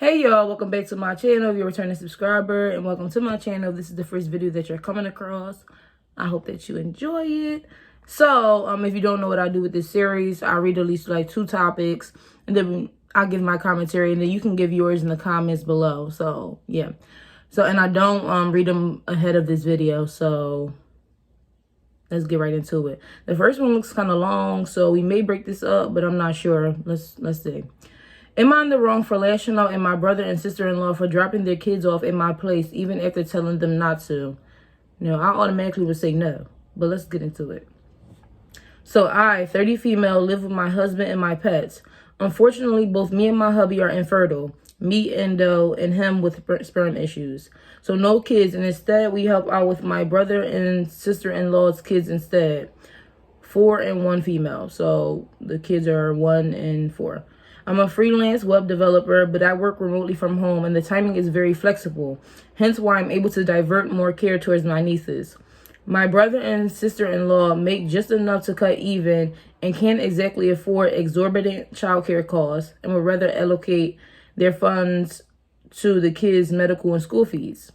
Hey y'all, welcome back to my channel if you're a returning subscriber, and welcome to my channel. This is the first video that you're coming across. I hope that you enjoy it. So if you don't know what I do with this series, I read at least like 2 topics and then I give my commentary, and then you can give yours in the comments below. So yeah, and I don't read them ahead of this video, so let's get right into it. The first one looks kind of long, so we may break this up, but I'm not sure. Let's see. Am I in the wrong for lashing out at my brother and sister-in-law for dropping their kids off at my place even after telling them not to? I automatically would say no, but let's get into it. So I, 30 female, live with my husband and my pets. Unfortunately, both me and my hubby are infertile. Me, endo, and him with sperm issues. So no kids, and instead we help out with my brother and sister-in-law's kids instead. 4 and 1 female. So the kids are 1 and 4. I'm a freelance web developer, but I work remotely from home, and the timing is very flexible, hence why I'm able to divert more care towards my nieces. My brother and sister-in-law make just enough to cut even and can't exactly afford exorbitant childcare costs and would rather allocate their funds to the kids' medical and school fees.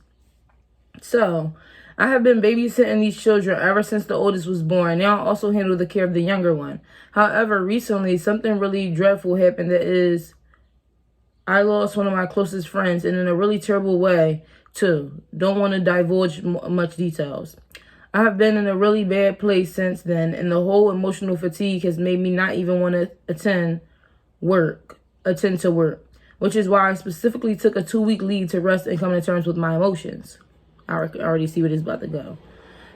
So, I have been babysitting these children ever since the oldest was born. Now I also handle the care of the younger one. However, recently something really dreadful happened. I lost one of my closest friends, and in a really terrible way too. Don't want to divulge much details. I have been in a really bad place since then, and the whole emotional fatigue has made me not even want to attend to work, which is why I specifically took a 2-week leave to rest and come to terms with my emotions. I already see where this is about to go.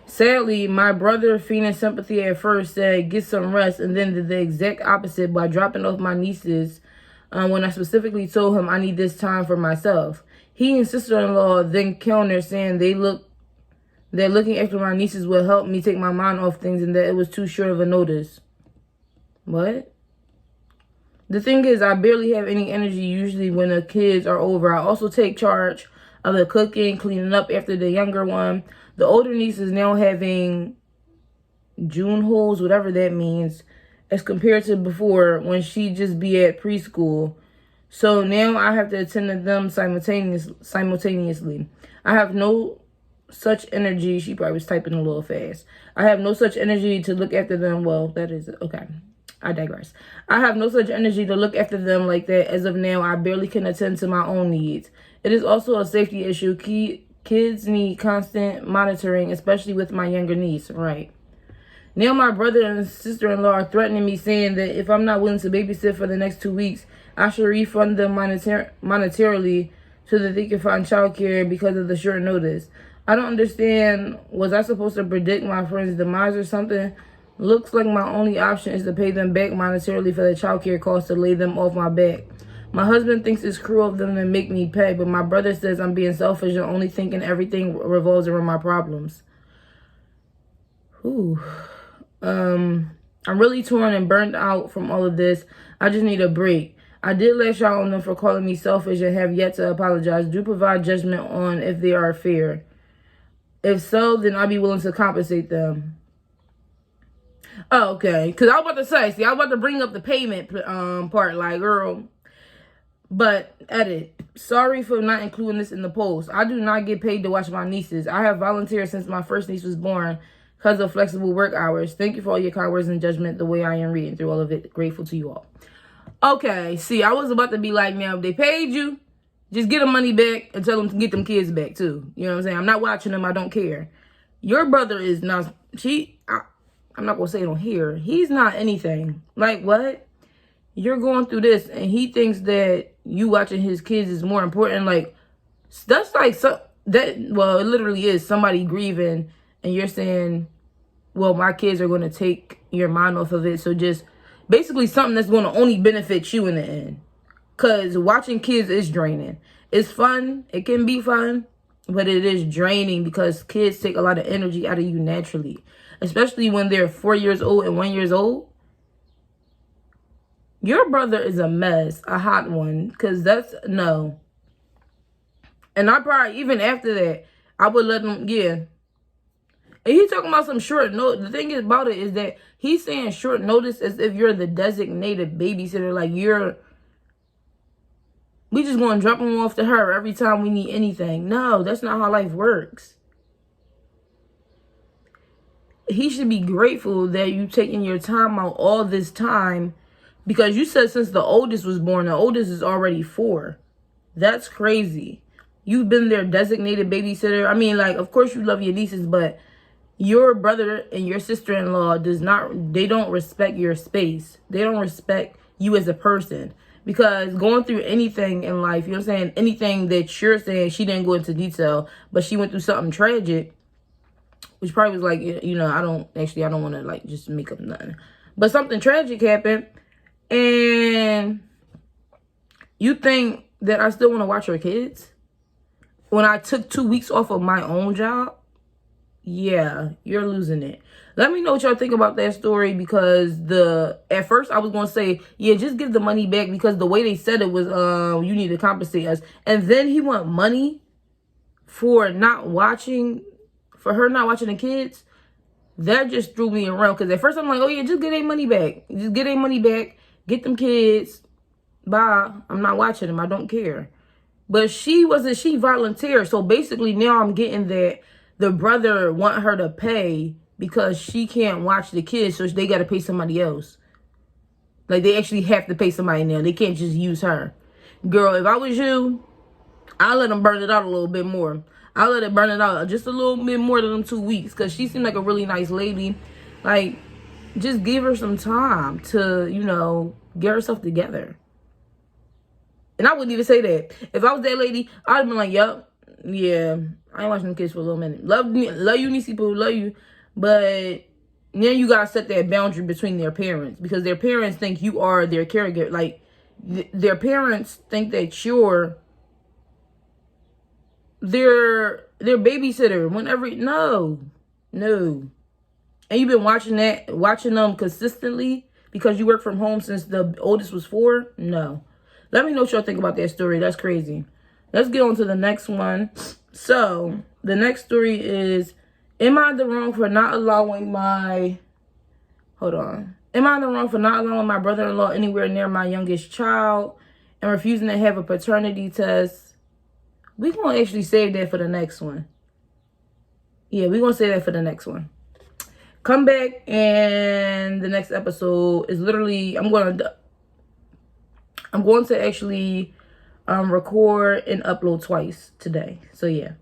Sadly, my brother, feigning sympathy at first, said, get some rest, and then did the exact opposite by dropping off my nieces when I specifically told him I need this time for myself. He and sister-in-law then countered, saying that looking after my nieces will help me take my mind off things and that it was too short of a notice. What? The thing is, I barely have any energy usually when the kids are over. I also take charge of the cooking, cleaning up after the younger one. The older niece is now having June holes, whatever that means, as compared to before when she just be at preschool. So now I have to attend to them simultaneously. I have no such energy. She probably was typing a little fast. I have no such energy to look after them. Well, that is okay. I digress. I have no such energy to look after them like that. As of now, I barely can attend to my own needs. It is also a safety issue. Kids need constant monitoring, especially with my younger niece. Right. Now my brother and sister-in-law are threatening me, saying that if I'm not willing to babysit for the next 2 weeks, I should refund them monetarily so that they can find childcare because of the short notice. I don't understand. Was I supposed to predict my friend's demise or something? Looks like my only option is to pay them back monetarily for the childcare costs to lay them off my back. My husband thinks it's cruel of them to make me pay, but my brother says I'm being selfish and only thinking everything revolves around my problems. I'm really torn and burnt out from all of this. I just need a break. I did lash out on them for calling me selfish and have yet to apologize. Do provide judgment on if they are fair. If so, then I'd be willing to compensate them. Oh, okay. Because I was about to say, I was about to bring up the payment part, like, girl. But edit. Sorry for not including this in the post. I do not get paid to watch my nieces. I have volunteered since my first niece was born because of flexible work hours. Thank you for all your kind words and judgment the way I am reading through all of it. Grateful to you all. Okay, see, I was about to be like, now, if they paid you, just get them money back and tell them to get them kids back, too. You know what I'm saying? I'm not watching them. I don't care. Your brother is not, I'm not going to say it on here. He's not anything. Like, what? You're going through this, and he thinks that you watching his kids is more important. Like, that's like, it literally is somebody grieving, and you're saying, well, my kids are going to take your mind off of it. So just basically something that's going to only benefit you in the end. Because watching kids is draining. It's fun. It can be fun, but it is draining because kids take a lot of energy out of you naturally. Especially when they're 4 years old and 1 year old. Your brother is a mess, a hot one, because no. And I probably, even after that, I would let him, yeah. And he's talking about some short notice. The thing about it is that he's saying short notice as if you're the designated babysitter, like you're We just going to drop him off to her every time we need anything. No, that's not how life works. He should be grateful that you taking your time out all this time, because you said since the oldest was born, the oldest is already 4. That's crazy. You've been their designated babysitter. I mean, like, of course you love your nieces, but your brother and your sister-in-law they don't respect your space. They don't respect you as a person. Because going through anything in life, you know what I'm saying? Anything that you're saying, she didn't go into detail, but she went through something tragic, which probably was like, you know, I don't want to like just make up nothing. But something tragic happened, and you think that I still want to watch her kids? When I took 2 weeks off of my own job? Yeah, you're losing it. Let me know what y'all think about that story, because at first I was going to say, yeah, just give the money back, because the way they said it was, you need to compensate us. And then he want money for her not watching the kids. That just threw me around, because at first I'm like, oh yeah, just get their money back. Just get their money back. Get them kids. Bye. I'm not watching them. I don't care. But she volunteered. So basically now I'm getting that the brother want her to pay because she can't watch the kids, so they got to pay somebody else. Like, they actually have to pay somebody now. They can't just use her. Girl, if I was you, I'll let them burn it out a little bit more. I'll let it burn it out just a little bit more than them 2 weeks, because she seemed like a really nice lady. Like, just give her some time to, you know, get herself together. And I wouldn't even say that. If I was that lady, I'd have been like, yup, yeah, I ain't watching them kids for a little minute. Love you, Nisi Poo, love you. But then you got to set that boundary between their parents, because their parents think you are their caregiver. Like, their parents think that you're their babysitter whenever. No. And you've been watching them consistently because you work from home since the oldest was 4? No. Let me know what y'all think about that story. That's crazy. Let's get on to the next one. So, the next story is, am I in the wrong for not allowing my brother-in-law anywhere near my youngest child and refusing to have a paternity test? We're going to actually save that for the next one. Yeah, we're going to save that for the next one. Come back, and the next episode is literally, I'm going to actually record and upload twice today. So, yeah.